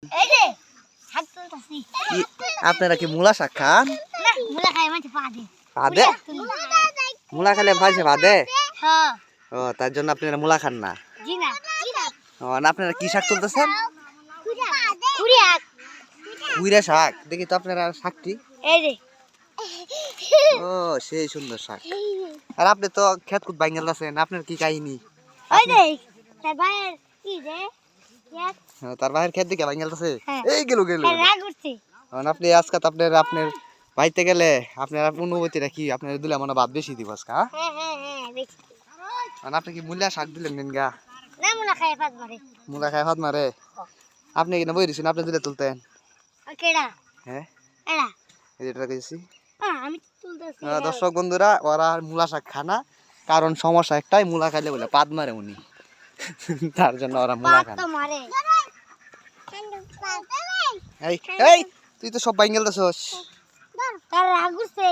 এই যে শাক তুলতাছি। আপনারা কি মূলা শাক খান? না মুলা খাই মানে পা দে। ভাদে? মূলা খেলে ভাইছে ভাদে? হ্যাঁ ও তার জন্য আপনারা মূলা খান না। জি না ও না, আপনারা কি শাক তুলতেছেন? কুড়িয়া কুইরা শাক। দেখি তো আপনারা শাকটি। এই যে ও সেই সুন্দর শাক। আর আপনি তো খেত কুত বাইঙ্গাল আছেন, আপনার কি কাহিনী? ওই যে তাই বাইরে কি রে এক তার বাইরের খেত দিকে বাইঙ্গাল আছে। হ্যাঁ। এই গেল গেল। রাগ করছে। আপনি আজকে তো আপনার আপনার বাইতে গেলে আপনার অনুভূতিটা কি? আপনার দিলে মনে ভাত বেশি দিব আজকে। হ্যাঁ দেখছি। আপনি কি মূলা শাক দিলেন নিনগা? না মুলা খাই পাত মারে। মূলা খায় হাত মারে। আপনি কিনা বই দিছেন, আপনি দিলে তুলতেন। কেডা হ্যাঁ এডা এটা গেছি। আমি তুলতাছি। দর্শক বন্ধুরা, ওরা আর মূলা শাক খানা, কারণ সমস্যা একটাই, মূলা খাইলে বলে পাদ মারে উনি। তার জন্য ওরা মূলা খান। পাত তো মারে। এই এই তুই তো সব বাইঙ্গেল দাসস। তার রাগ করছে।